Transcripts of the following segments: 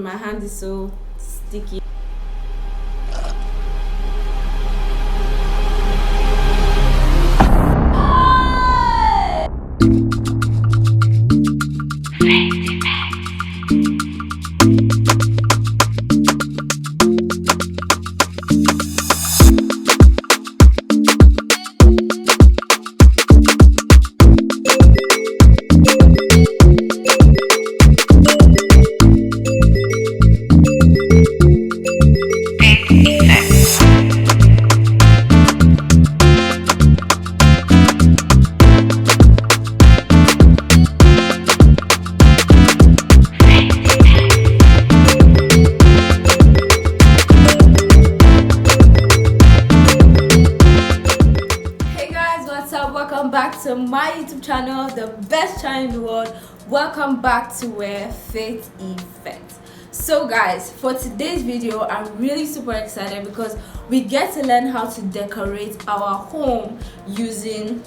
My hand is so sticky. Welcome back to my YouTube channel, the best channel in the world. Welcome back to where Phayte effect. So guys, for today's video I'm really super excited because we get to learn how to decorate our home using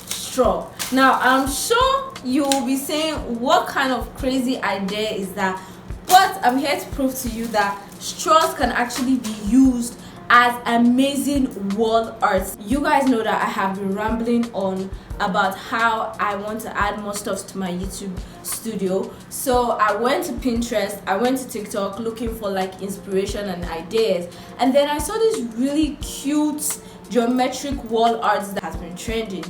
straw. Now I'm sure you will be saying, what kind of crazy idea is that? But I'm here to prove to you that straws can actually be used as amazing wall art. You guys know that I have been rambling on about how I want to add more stuff to my YouTube studio. So I went to Pinterest, I went to TikTok looking for like inspiration and ideas, and then I saw this really cute geometric wall art that has been trending.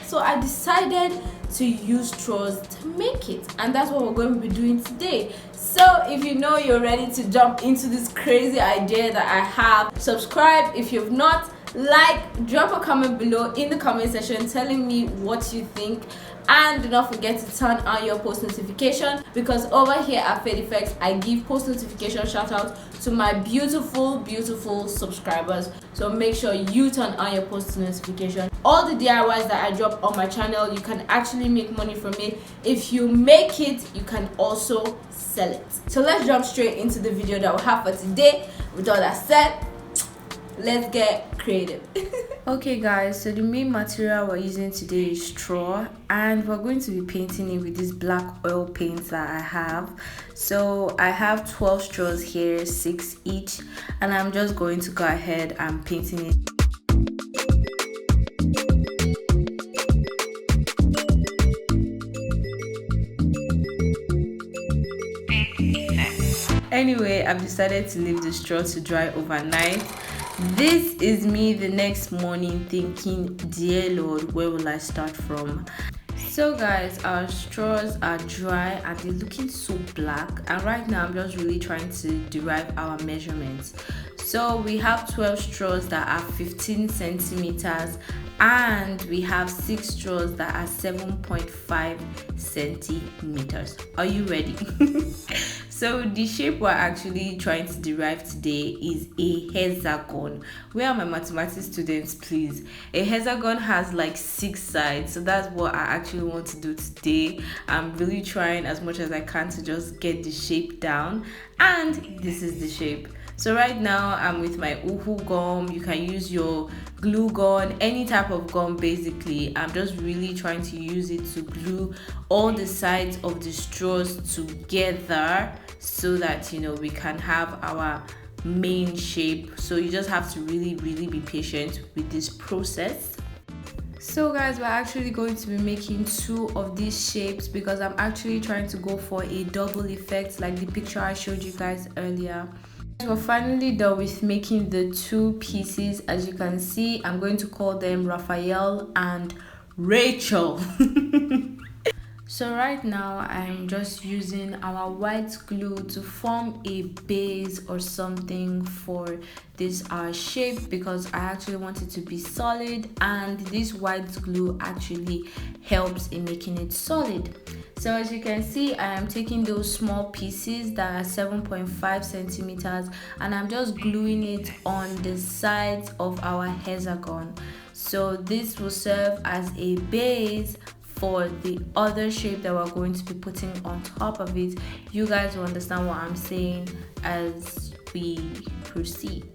So I decided to use straws to make it, and that's what we're going to be doing today. So if you know you're ready to jump into this crazy idea that I have, subscribe if you've not, like, drop a comment below in the comment section telling me what you think, and do not forget to turn on your post notification, because over here at Phayte Effects I give post notification shout out to my beautiful subscribers. So make sure you turn on your post notification. All the DIYs that I drop on my channel, you can actually make money from it. If you make it, you can also sell it. So let's jump straight into the video that we have for today. With all that said, let's get creative. Okay guys, so the main material we're using today is straw, and we're going to be painting it with this black oil paint that I have. So I have 12 straws here, 6 each, and I'm just going to go ahead and painting it. Anyway, I've decided to leave the straw to dry overnight. This is me the next morning thinking, dear Lord, where will I start from? So guys, our straws are dry and they're looking so black, and right now I'm just really trying to derive our measurements. So we have 12 straws that are 15 centimeters, and we have 6 straws that are 7.5 centimeters. Are you ready? So the shape we're actually trying to derive today is a hexagon. Where are my mathematics students, please? A hexagon has like 6 sides, so that's what I actually want to do today. I'm really trying as much as I can to just get the shape down, and this is the shape. So right now I'm with my uhu gum. You can use your glue gun, any type of gum basically. I'm just really trying to use it to glue all the sides of the straws together so that, you know, we can have our main shape. So you just have to really be patient with this process. So guys, we're actually going to be making 2 of these shapes because I'm actually trying to go for a double effect like the picture I showed you guys earlier. We're finally done with making the 2 pieces. As you can see, I'm going to call them Raphael and Rachel. So right now I'm just using our white glue to form a base or something for this shape, because I actually want it to be solid, and this white glue actually helps in making it solid. So as you can see, I am taking those small pieces that are 7.5 centimeters and I'm just gluing it on the sides of our hexagon. So this will serve as a base for the other shape that we're going to be putting on top of it. You guys will understand what I'm saying as we proceed.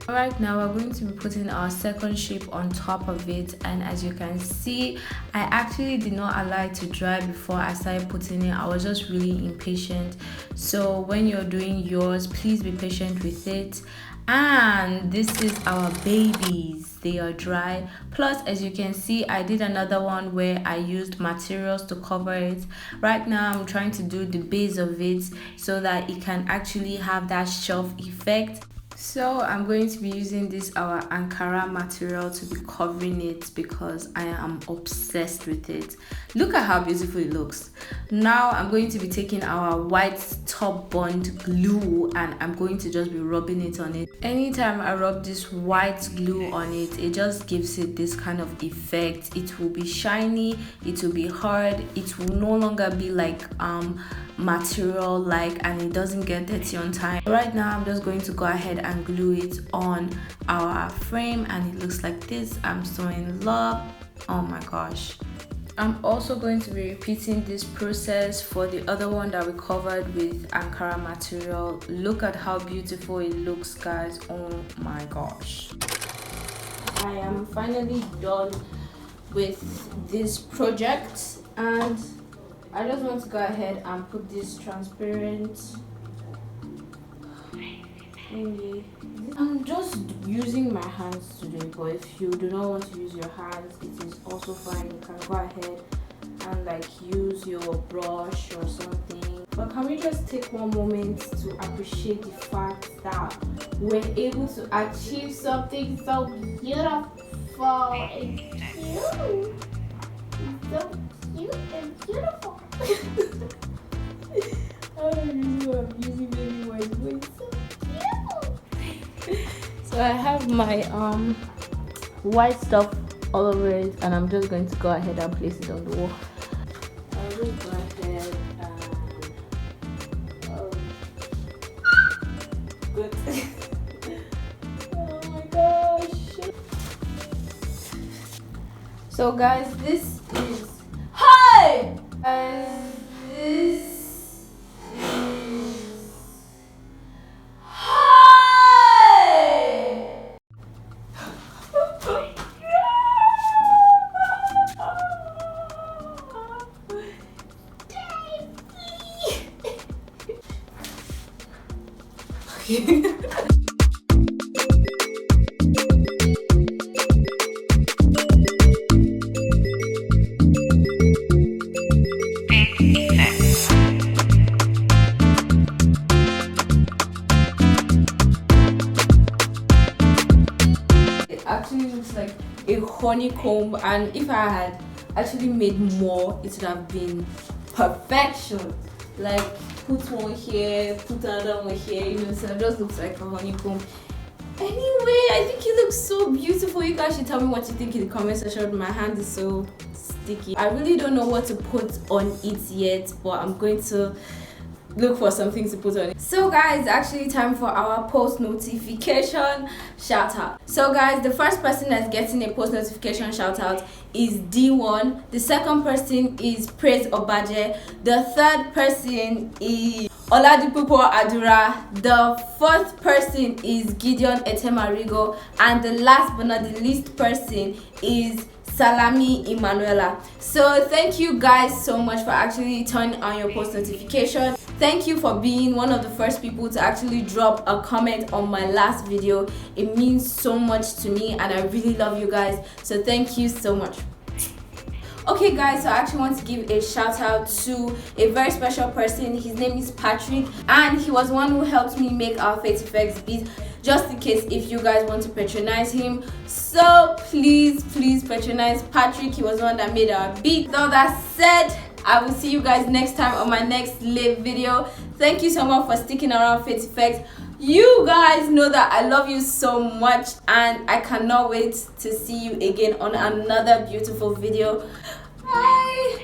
Right now we're going to be putting our second shape on top of it, and as you can see, I actually did not allow it to dry before I started putting it. I was just really impatient. So when you're doing yours, please be patient with it. And this is our babies. They are dry. Plus, as you can see, I did another one where I used materials to cover it. Right now I'm trying to do the base of it so that it can actually have that shelf effect. So I'm going to be using this our Ankara material to be covering it because I am obsessed with it. Look at how beautiful it looks. Now I'm going to be taking our white top bond glue and I'm going to just be rubbing it on it. Anytime I rub this white glue on it, it just gives it this kind of effect. It will be shiny, it will be hard, it will no longer be like material like, and it doesn't get dirty on time. Right now I'm just going to go ahead and glue it on our frame and it looks like this. I'm so in love. Oh my gosh. I'm also going to be repeating this process for the other one that we covered with Ankara material. Look at how beautiful it looks, guys. Oh my gosh. I am finally done with this project and I just want to go ahead and put this transparent thingy. I'm just using my hands today, but if you do not want to use your hands, it is also fine. You can go ahead and like use your brush or something. But can we just take one moment to appreciate the fact that we're able to achieve something so beautiful? It's cute. It's so cute and beautiful. I'm using baby wipes, but it's so cute. So I have my white stuff all over it, and I'm just going to go ahead and place it on the wall. I'll just go ahead and good. Oh my gosh. So guys, this is hi, and this is actually looks like a honeycomb, and if I had actually made more, it would have been perfection. Like put one here, put another one here, you know, so it just looks like a honeycomb. Anyway, I think it looks so beautiful. You guys should tell me what you think in the comment section. My hand is so sticky. I really don't know what to put on it yet, but I'm going to look for something to put on it. So guys, actually time for our post notification shout out. So guys, the first person that's getting a post notification shout out is D1. The second person is Praise Obaje. The third person is Oladipupo Adura. The fourth person is Gideon Etemarigo, and the last but not the least person is Salami Emanuela. So thank you guys so much for actually turning on your post notification. Thank you for being one of the first people to actually drop a comment on my last video. It means so much to me and I really love you guys, so thank you so much. Okay guys, so I actually want to give a shout out to a very special person. His name is Patrick, and he was one who helped me make our Phayte effects beat, just in case if you guys want to patronize him. So please patronize Patrick. He was the one that made our beat. With all that said, I will see you guys next time on my next live video. Thank you so much for sticking around Phayte effects. You guys know that I love you so much, and I cannot wait to see you again on another beautiful video. Bye.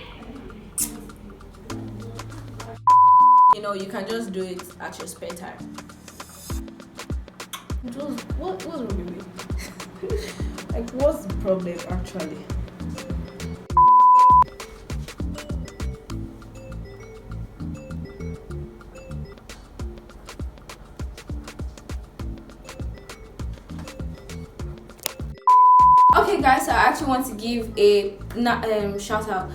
You know, you can just do it at your spare time. What's wrong with me? Like, what's the problem actually? guys, so I actually want to give a shout out